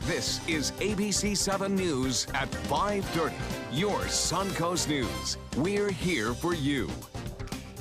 This is ABC7 News at 5:30. Your Suncoast News. We're here for you.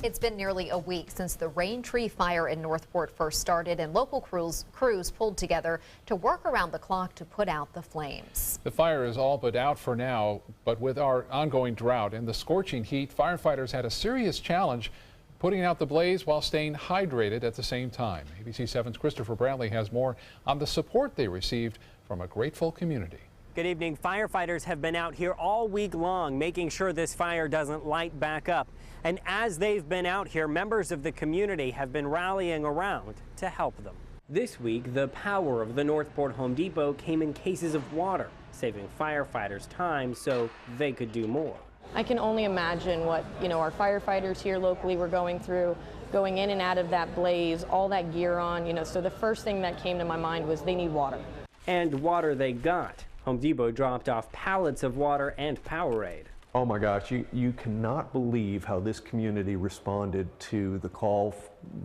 It's been nearly a week since the Rain Tree Fire in Northport first started, and local crews pulled together to work around the clock to put out the flames. The fire is all but out for now, but with our ongoing drought and the scorching heat, firefighters had a serious challenge putting out the blaze while staying hydrated at the same time. ABC7's Christopher Brantley has more on the support they received from a grateful community. Good evening. Firefighters have been out here all week long making sure this fire doesn't light back up. And as they've been out here, members of the community have been rallying around to help them. This week, the power of the Northport Home Depot came in cases of water, saving firefighters time so they could do more. I can only imagine what, our firefighters here locally were going through, going in and out of that blaze, all that gear on, so the first thing that came to my mind was they need water. And water they got. Home Depot dropped off pallets of water and Powerade. Oh my gosh, you cannot believe how this community responded to the call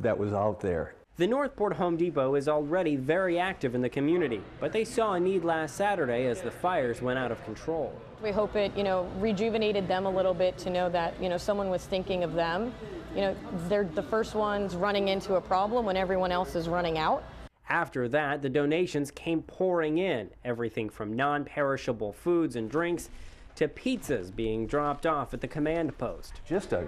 that was out there. The Northport Home Depot is already very active in the community, but they saw a need last Saturday as the fires went out of control. We hope it, rejuvenated them a little bit to know that, someone was thinking of them. They're the first ones running into a problem when everyone else is running out. After that, the donations came pouring in, everything from non-perishable foods and drinks to pizzas being dropped off at the command post. Just a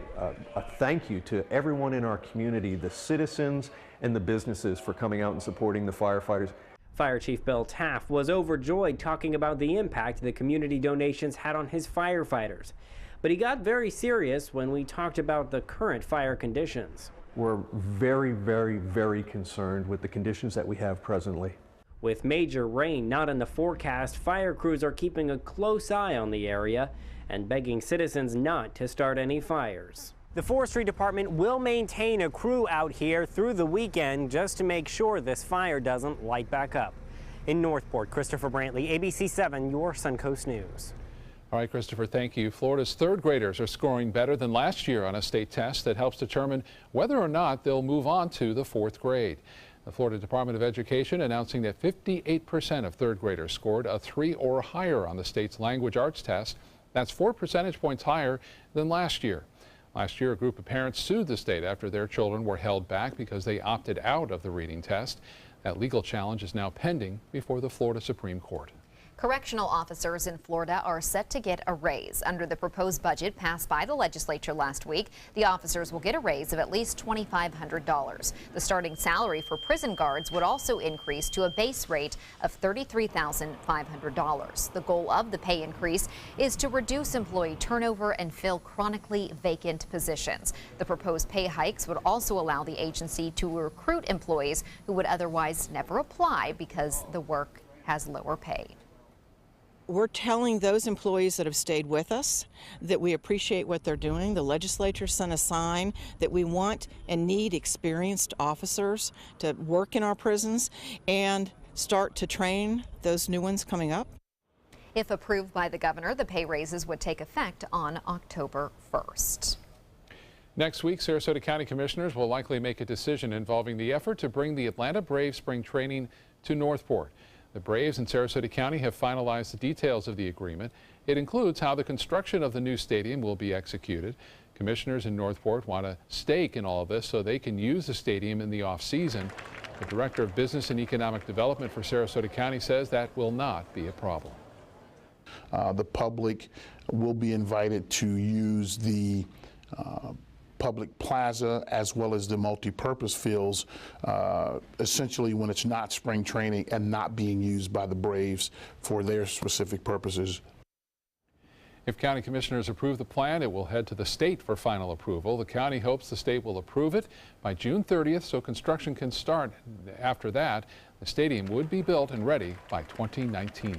thank you to everyone in our community, the citizens and the businesses, for coming out and supporting the firefighters. Fire Chief Bill Taft was overjoyed talking about the impact the community donations had on his firefighters. But he got very serious when we talked about the current fire conditions. We're very, very, very concerned with the conditions that we have presently. With major rain not in the forecast, fire crews are keeping a close eye on the area and begging citizens not to start any fires. The Forestry Department will maintain a crew out here through the weekend just to make sure this fire doesn't light back up. In Northport, Christopher Brantley, ABC7, your Suncoast News. All right, Christopher, thank you. Florida's third graders are scoring better than last year on a state test that helps determine whether or not they'll move on to the fourth grade. The Florida Department of Education announcing that 58% of third graders scored a 3 or higher on the state's language arts test. That's 4 percentage points higher than last year. Last year, a group of parents sued the state after their children were held back because they opted out of the reading test. That legal challenge is now pending before the Florida Supreme Court. Correctional officers in Florida are set to get a raise. Under the proposed budget passed by the legislature last week, the officers will get a raise of at least $2,500. The starting salary for prison guards would also increase to a base rate of $33,500. The goal of the pay increase is to reduce employee turnover and fill chronically vacant positions. The proposed pay hikes would also allow the agency to recruit employees who would otherwise never apply because the work has lower pay. We're telling those employees that have stayed with us that we appreciate what they're doing. The legislature sent a sign that we want and need experienced officers to work in our prisons and start to train those new ones coming up. If approved by the governor, the pay raises would take effect on October 1st. Next week, Sarasota County Commissioners will likely make a decision involving the effort to bring the Atlanta Braves spring training to Northport. The Braves in Sarasota County have finalized the details of the agreement. It includes how the construction of the new stadium will be executed. Commissioners in Northport want a stake in all of this so they can use the stadium in the off-season. The Director of Business and Economic Development for Sarasota County says that will not be a problem. The public will be invited to use the public plaza as well as the multi-purpose fields essentially when it's not spring training and not being used by the Braves for their specific purposes. If county commissioners approve the plan, it will head to the state for final approval. The county hopes the state will approve it by June 30th so construction can start. After that, the stadium would be built and ready by 2019.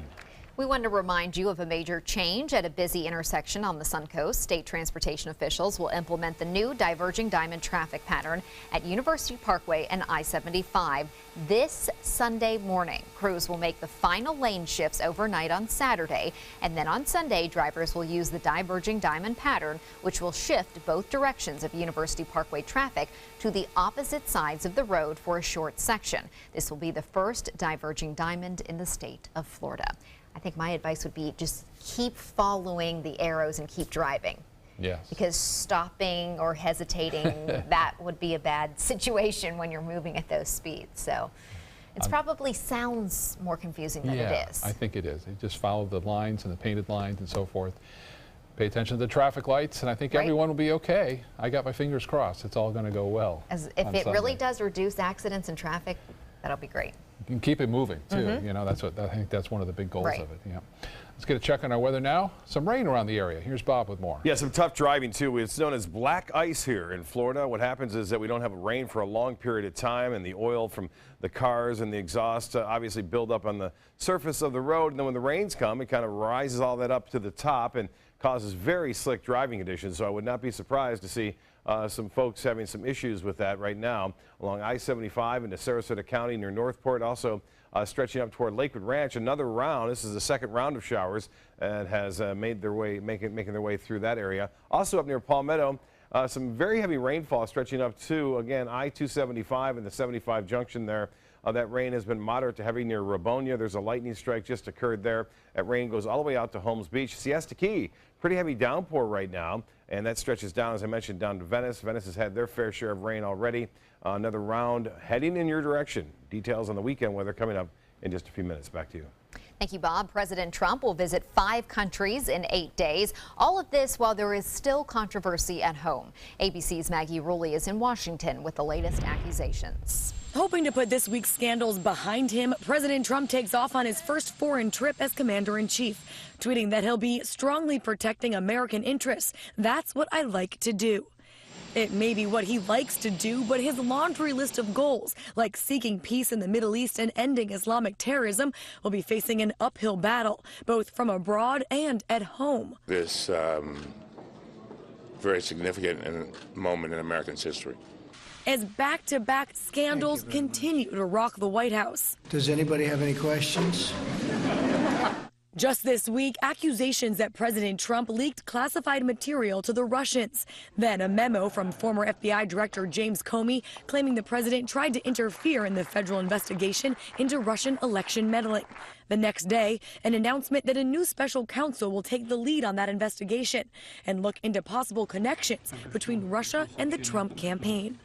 We want to remind you of a major change at a busy intersection on the Suncoast. State transportation officials will implement the new diverging diamond traffic pattern at University Parkway and I-75 this Sunday morning. Crews will make the final lane shifts overnight on Saturday, and then on Sunday, drivers will use the diverging diamond pattern, which will shift both directions of University Parkway traffic to the opposite sides of the road for a short section. This will be the first diverging diamond in the state of Florida. I think my advice would be just keep following the arrows and keep driving. Yes. Because stopping or hesitating, that would be a bad situation when you're moving at those speeds. So it probably sounds more confusing than it is. I think it is. You just follow the lines and the painted lines and so forth. Pay attention to the traffic lights, and I think everyone will be okay. I got my fingers crossed. It's all going to go well. If it really does reduce accidents and traffic, that'll be great. You can keep it moving too. You know, that's what I think. That's one of the big goals of it. Yeah. Let's get a check on our weather now. Some rain around the area. Here's Bob with more. Yeah, some tough driving too. It's known as black ice here in Florida. What happens is that we don't have rain for a long period of time, and the oil from the cars and the exhaust obviously build up on the surface of the road. And then when the rains come, it kind of rises all that up to the top and causes very slick driving conditions. So I would not be surprised to see some folks having some issues with that right now along I-75 into Sarasota County near Northport, also stretching up toward Lakewood Ranch. Another round, this is the second round of showers, and has making their way through that area. Also up near Palmetto, some very heavy rainfall stretching up to, again, I-275 and the 75 junction there. That rain has been moderate to heavy near Rabonia. There's a lightning strike just occurred there. That rain goes all the way out to Holmes Beach. Siesta Key, pretty heavy downpour right now, and that stretches down, as I mentioned, down to Venice. Venice has had their fair share of rain already. Another round heading in your direction. Details on the weekend weather coming up in just a few minutes. Back to you. Thank you, Bob. President Trump will visit 5 countries in 8 days. All of this while there is still controversy at home. ABC's Maggie Rulli is in Washington with the latest accusations. Hoping to put this week's scandals behind him, President Trump takes off on his first foreign trip as commander-in-chief, tweeting that he'll be strongly protecting American interests. That's what I like to do. It may be what he likes to do, but his laundry list of goals, like seeking peace in the Middle East and ending Islamic terrorism, will be facing an uphill battle, both from abroad and at home. This very significant moment in American history. As back-to-back scandals continue to rock the White House. Does anybody have any questions? Just this week, accusations that President Trump leaked classified material to the Russians. Then a memo from former FBI Director James Comey claiming the president tried to interfere in the federal investigation into Russian election meddling. The next day, an announcement that a new special counsel will take the lead on that investigation and look into possible connections between Russia and the Trump campaign.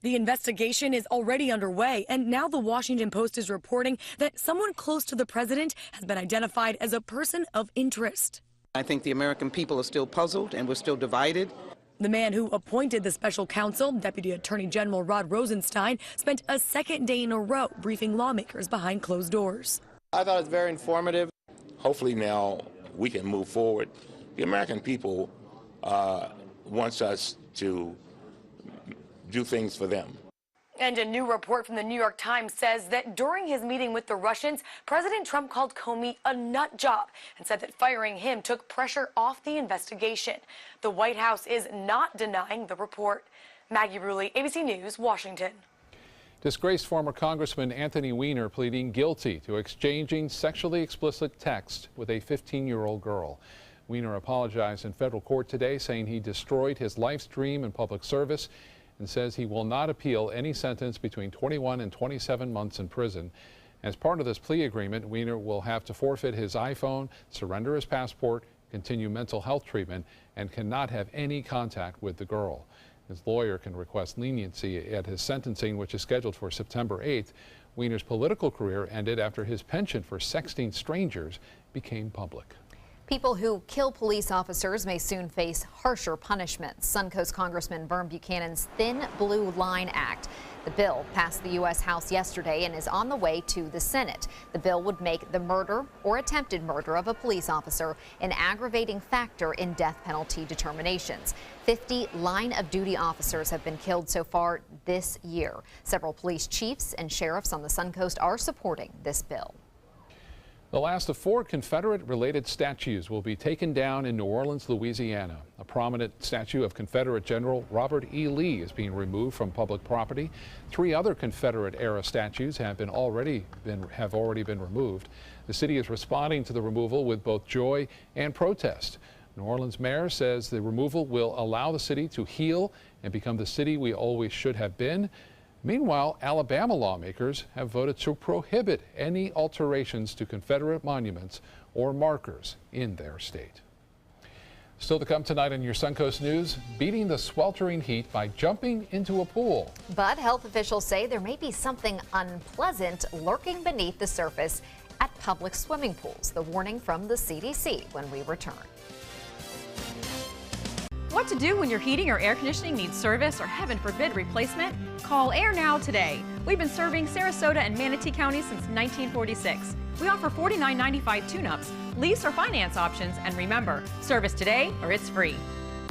The investigation is already underway, and now the Washington Post is reporting that someone close to the president has been identified as a person of interest. I think the American people are still puzzled and we're still divided. The man who appointed the special counsel, Deputy Attorney General Rod Rosenstein, spent a second day in a row briefing lawmakers behind closed doors. I thought it was very informative. Hopefully now we can move forward. The American people wants us to do things for them. And a new report from the New York Times says that during his meeting with the Russians, President Trump called Comey a nut job and said that firing him took pressure off the investigation. The White House is not denying the report. Maggie Rulli, ABC News, Washington. Disgraced former Congressman Anthony Weiner pleading guilty to exchanging sexually explicit text with a 15-year-old girl. Weiner apologized in federal court today, saying he destroyed his life's dream in public service, and says he will not appeal any sentence between 21 and 27 months in prison. As part of this plea agreement, Weiner will have to forfeit his iPhone, surrender his passport, continue mental health treatment, and cannot have any contact with the girl. His lawyer can request leniency at his sentencing, which is scheduled for September 8th. Weiner's political career ended after his penchant for sexting strangers became public. People who kill police officers may soon face harsher punishments. Suncoast Congressman Vern Buchanan's Thin Blue Line Act. The bill passed the U.S. House yesterday and is on the way to the Senate. The bill would make the murder or attempted murder of a police officer an aggravating factor in death penalty determinations. 50 line-of-duty officers have been killed so far this year. Several police chiefs and sheriffs on the Suncoast are supporting this bill. The last of 4 Confederate-related statues will be taken down in New Orleans, Louisiana. A prominent statue of Confederate General Robert E. Lee is being removed from public property. 3 other Confederate-era statues have already been removed. The city is responding to the removal with both joy and protest. New Orleans mayor says the removal will allow the city to heal and become the city we always should have been. Meanwhile, Alabama lawmakers have voted to prohibit any alterations to Confederate monuments or markers in their state. Still to come tonight on your Suncoast News, beating the sweltering heat by jumping into a pool. But health officials say there may be something unpleasant lurking beneath the surface at public swimming pools. The warning from the CDC when we return. What to do when your heating or air conditioning needs service or, heaven forbid, replacement? Call Air Now today. We've been serving Sarasota and Manatee County since 1946. We offer $49.95 tune-ups, lease or finance options, and remember, service today or it's free.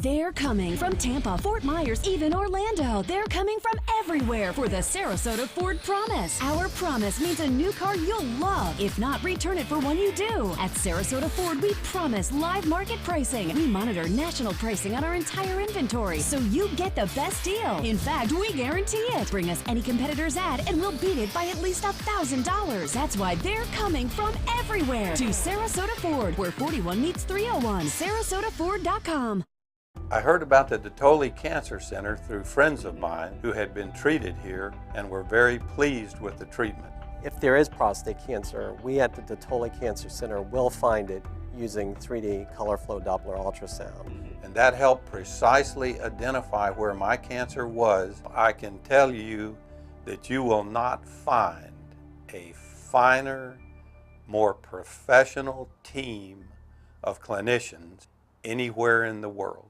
They're coming from Tampa, Fort Myers, even Orlando. They're coming from everywhere for the Sarasota Ford Promise. Our promise means a new car you'll love. If not, return it for one you do. At Sarasota Ford, we promise live market pricing. We monitor national pricing on our entire inventory, so you get the best deal. In fact, we guarantee it. Bring us any competitor's ad, and we'll beat it by at least $1,000. That's why they're coming from everywhere to Sarasota Ford, where 41 meets 301. SarasotaFord.com. I heard about the Dotoli Cancer Center through friends of mine who had been treated here and were very pleased with the treatment. If there is prostate cancer, we at the Dotoli Cancer Center will find it using 3D color flow Doppler ultrasound. And that helped precisely identify where my cancer was. I can tell you that you will not find a finer, more professional team of clinicians anywhere in the world.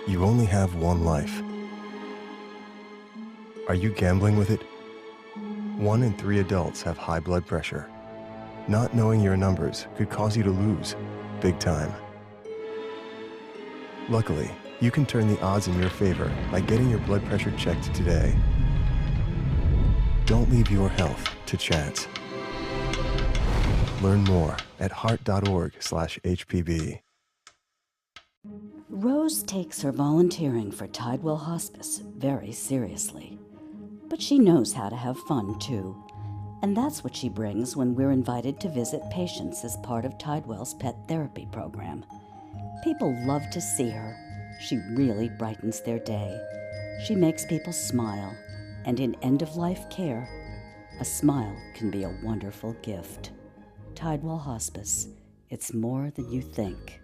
You only have one life. Are you gambling with it? 1 in 3 adults have high blood pressure. Not knowing your numbers could cause you to lose, big time. Luckily, you can turn the odds in your favor by getting your blood pressure checked today. Don't leave your health to chance. Learn more at heart.org/HPB. Rose takes her volunteering for Tidewell Hospice very seriously. But she knows how to have fun, too. And that's what she brings when we're invited to visit patients as part of Tidewell's pet therapy program. People love to see her. She really brightens their day. She makes people smile. And in end-of-life care, a smile can be a wonderful gift. Tidewell Hospice. It's more than you think.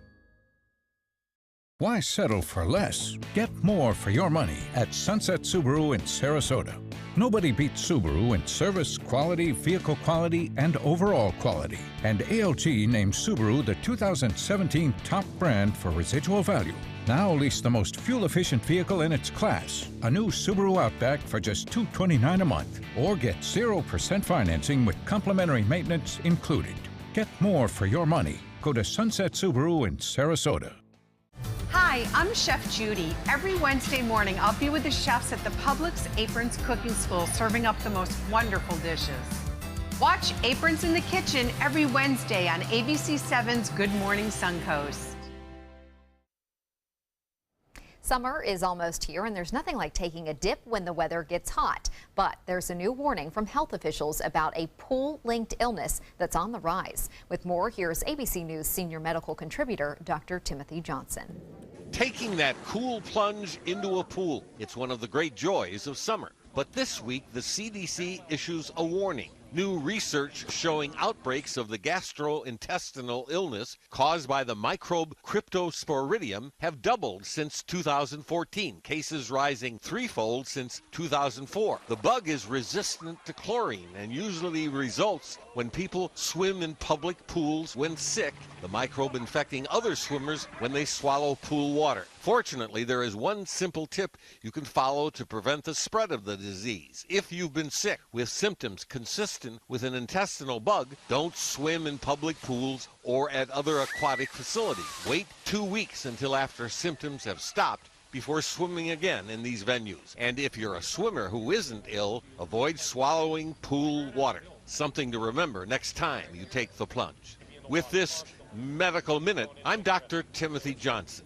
Why settle for less? Get more for your money at Sunset Subaru in Sarasota. Nobody beats Subaru in service, quality, vehicle quality, and overall quality. And ALT named Subaru the 2017 top brand for residual value. Now lease the most fuel-efficient vehicle in its class, a new Subaru Outback for just $229 a month, or get 0% financing with complimentary maintenance included. Get more for your money. Go to Sunset Subaru in Sarasota. Hi, I'm Chef Judy. Every Wednesday morning, I'll be with the chefs at the Publix Aprons Cooking School, serving up the most wonderful dishes. Watch Aprons in the Kitchen every Wednesday on ABC7's Good Morning Suncoast. Summer is almost here, and there's nothing like taking a dip when the weather gets hot. But there's a new warning from health officials about a pool-linked illness that's on the rise. With more, here's ABC News senior medical contributor Dr. Timothy Johnson. Taking that cool plunge into a pool. It's one of the great joys of summer. But this week, the CDC issues a warning. New research showing outbreaks of the gastrointestinal illness caused by the microbe Cryptosporidium have doubled since 2014, cases rising threefold since 2004. The bug is resistant to chlorine and usually results when people swim in public pools when sick, the microbe infecting other swimmers when they swallow pool water. Fortunately, there is one simple tip you can follow to prevent the spread of the disease. If you've been sick with symptoms consistent with an intestinal bug, don't swim in public pools or at other aquatic facilities. Wait 2 weeks until after symptoms have stopped before swimming again in these venues. And if you're a swimmer who isn't ill, avoid swallowing pool water. Something to remember next time you take the plunge. With this Medical Minute, I'm Dr. Timothy Johnson.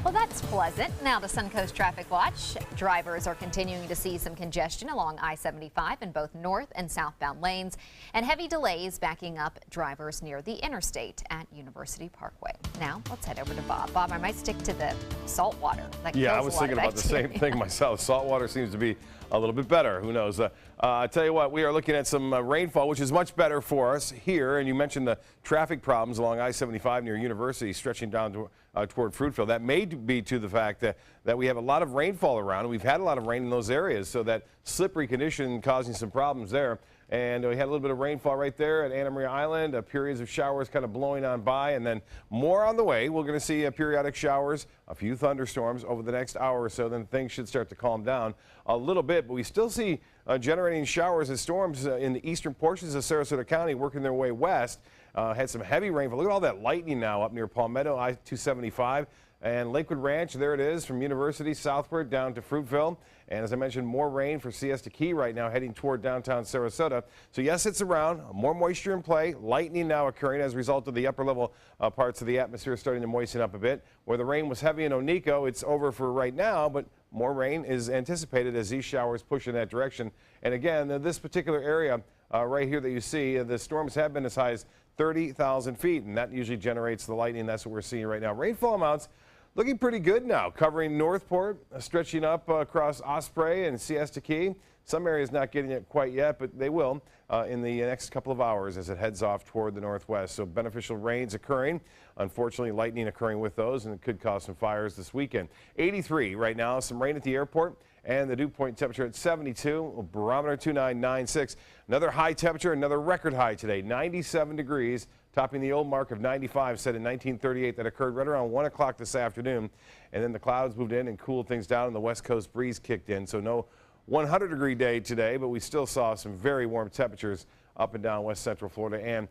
Well, that's pleasant. Now to Suncoast Traffic Watch. Drivers are continuing to see some congestion along I-75 in both north and southbound lanes, and heavy delays backing up drivers near the interstate at University Parkway. Now let's head over to Bob. Bob, I might stick to the salt water. That Yeah, I kills was a lot thinking of about the same bacteria. thing myself. Salt water seems to be a little bit better. Who knows? I tell you what, we are looking at some rainfall, which is much better for us here. And you mentioned the traffic problems along I-75 near University stretching down toward Fruitville. That may be to the fact that we have a lot of rainfall around, and we've had a lot of rain in those areas, so that slippery condition causing some problems there. And we had a little bit of rainfall right there at Anna Maria Island, periods of showers kind of blowing on by, and then more on the way. We're going to see periodic showers, a few thunderstorms over the next hour or so. Then things should start to calm down a little bit, but we still see generating showers and storms in the eastern portions of Sarasota County working their way west. Had some heavy rainfall. Look at all that lightning now up near Palmetto, I-275. And Lakewood Ranch, there it is, from University southward down to Fruitville. And as I mentioned, more rain for Siesta Key right now heading toward downtown Sarasota. So yes, it's around, more moisture in play, lightning now occurring as a result of the upper level parts of the atmosphere starting to moisten up a bit. Where the rain was heavy in Onico, it's over for right now, but more rain is anticipated as these showers push in that direction. And again, this particular area right here that you see, the storms have been as high as 30,000 feet, and that usually generates the lightning. That's what we're seeing right now. Rainfall amounts looking pretty good now, covering Northport, stretching up across Osprey and Siesta Key. Some areas not getting it quite yet, but they will in the next couple of hours as it heads off toward the northwest. So beneficial rains occurring. Unfortunately, lightning occurring with those, and it could cause some fires this weekend. 83 right now, some rain at the airport, and the dew point temperature at 72, barometer 2996. Another high temperature, another record high today, 97 degrees, topping the old mark of 95 set in 1938 that occurred right around 1 o'clock this afternoon. And then the clouds moved in and cooled things down, and the west coast breeze kicked in. So no 100-degree day today, but we still saw some very warm temperatures up and down west central Florida. And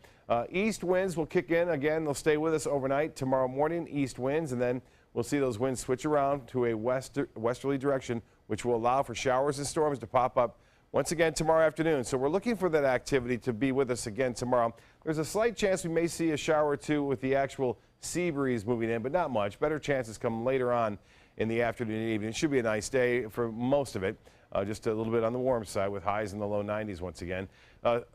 east winds will kick in again. They'll stay with us overnight. Tomorrow morning, east winds, and then we'll see those winds switch around to a westerly direction, which will allow for showers and storms to pop up once again tomorrow afternoon. So we're looking for that activity to be with us again tomorrow. There's a slight chance we may see a shower or two with the actual sea breeze moving in, but not much. Better chances come later on in the afternoon and evening. It should be a nice day for most of it. Just a little bit on the warm side with highs in the low 90s once again.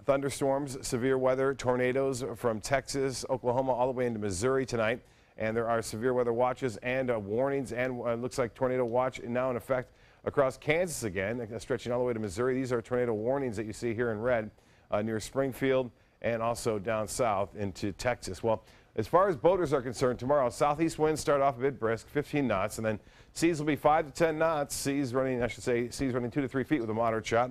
Thunderstorms, severe weather, tornadoes from Texas, Oklahoma, all the way into Missouri tonight. And there are severe weather watches and warnings, and looks like tornado watch now in effect across Kansas again, stretching all the way to Missouri. These are tornado warnings that you see here in red near Springfield and also down south into Texas. Well, as far as boaters are concerned, tomorrow southeast winds start off a bit brisk, 15 knots, and then seas will be 5 to 10 knots. Seas running 2 to 3 feet with a moderate shot.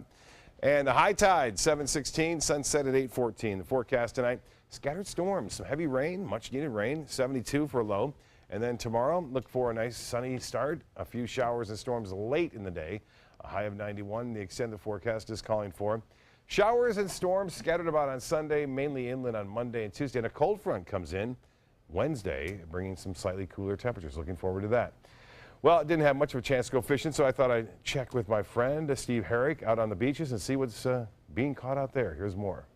And the high tide, 7:16, sunset at 8:14. The forecast tonight, scattered storms, some heavy rain, much needed rain, 72 for a low. And then tomorrow, look for a nice sunny start, a few showers and storms late in the day, a high of 91. The extended forecast is calling for showers and storms scattered about on Sunday, mainly inland on Monday and Tuesday. And a cold front comes in Wednesday, bringing some slightly cooler temperatures. Looking forward to that. Well, I didn't have much of a chance to go fishing, so I thought I'd check with my friend Steve Herrick out on the beaches and see what's being caught out there. Here's more.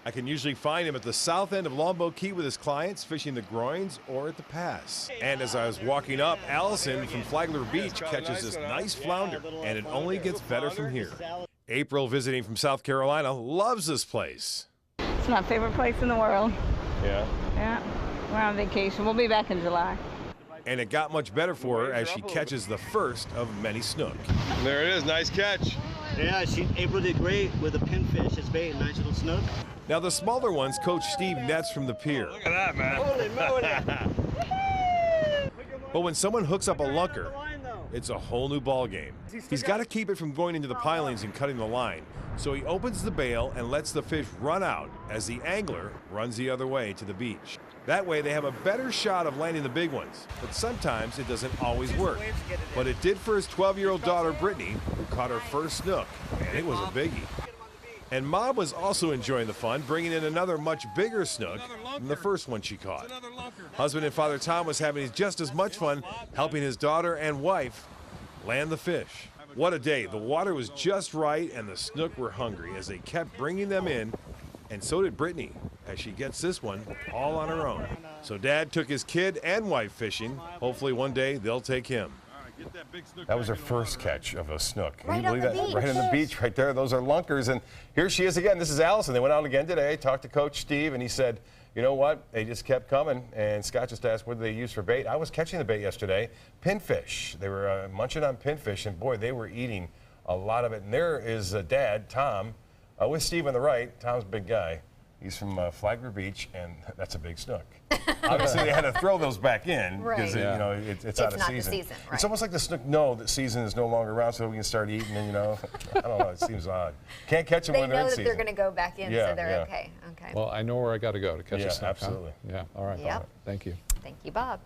I can usually find him at the south end of Longboat Key with his clients fishing the groins or at the pass. And as I was walking up, Allison from Flagler Beach catches this nice flounder, and it only gets better from here. April, visiting from South Carolina, loves this place. It's my favorite place in the world. Yeah. Yeah, we're on vacation. We'll be back in July. And it got much better for her as she catches the first of many snook. There it is, nice catch. Yeah, April did great with the pinfish. It's bait, nice little snook. Now the smaller ones, Coach Steve nets from the pier. Look at that, man. Holy moly. But when someone hooks up a lunker, it's a whole new ball game. He's got to keep it from going into the pilings and cutting the line. So he opens the bail and lets the fish run out as the angler runs the other way to the beach. That way they have a better shot of landing the big ones, but sometimes it doesn't always work. But it did for his 12-year-old daughter, Brittany, who caught her first snook, and it was a biggie. And Mom was also enjoying the fun, bringing in another much bigger snook than the first one she caught. Husband and Father Tom was having just as much fun helping his daughter and wife land the fish. What a day. The water was just right and the snook were hungry as they kept bringing them in, and so did Brittany as she gets this one all on her own. So Dad took his kid and wife fishing. Hopefully one day they'll take him. That was her first catch of a snook. Can you believe that? Right on the beach right there. Those are lunkers. And here she is again. This is Allison. They went out again today, talked to Coach Steve, and he said, you know what? They just kept coming. And Scott just asked, what do they use for bait? I was catching the bait yesterday. Pinfish. They were munching on pinfish, and boy, they were eating a lot of it. And there is Dad, Tom, with Steve on the right. Tom's a big guy. He's from Flagler Beach, and that's a big snook. Obviously, they had to throw those back in because you know it's out of season. Right. It's almost like the snook know that season is no longer around, so we can start eating. And I don't know. It seems odd. Can't catch them when they're in season. They know that they're going to go back in, so they're okay. Okay. Well, I know where I got to go to catch a snook. Absolutely. Huh? Yeah. All right. Yep. All right. Thank you. Thank you, Bob.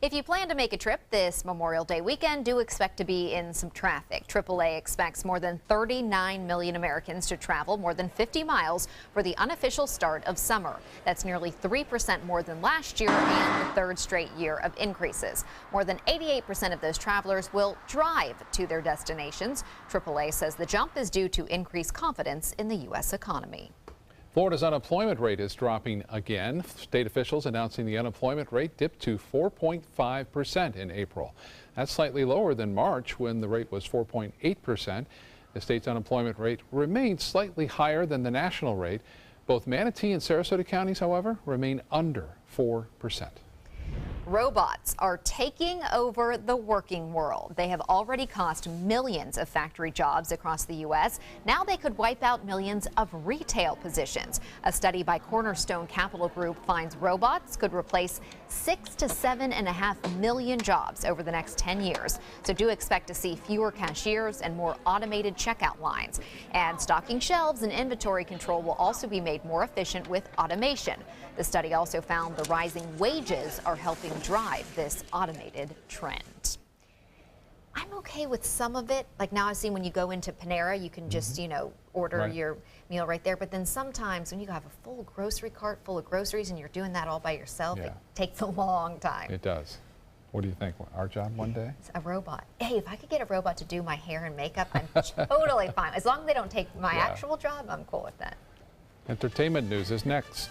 If you plan to make a trip this Memorial Day weekend, do expect to be in some traffic. AAA expects more than 39 million Americans to travel more than 50 miles for the unofficial start of summer. That's nearly 3% more than last year and the third straight year of increases. More than 88% of those travelers will drive to their destinations. AAA says the jump is due to increased confidence in the U.S. economy. Florida's unemployment rate is dropping again. State officials announcing the unemployment rate dipped to 4.5% in April. That's slightly lower than March when the rate was 4.8%. The state's unemployment rate remains slightly higher than the national rate. Both Manatee and Sarasota counties, however, remain under 4%. Robots are taking over the working world. They have already cost millions of factory jobs across the U.S. Now they could wipe out millions of retail positions. A study by Cornerstone Capital Group finds robots could replace 6 to 7.5 million jobs over the next 10 years. So do expect to see fewer cashiers and more automated checkout lines. And stocking shelves and inventory control will also be made more efficient with automation. The study also found the rising wages are helping drive this automated trend. I'm okay with some of it. Like now I've seen when you go into Panera, you can just, order your meal right there. But then sometimes when you have a full grocery cart full of groceries and you're doing that all by yourself, it takes a long time. It does. What do you think? Our job one day? It's a robot. Hey, if I could get a robot to do my hair and makeup, I'm totally fine. As long as they don't take my actual job, I'm cool with that. Entertainment news is next.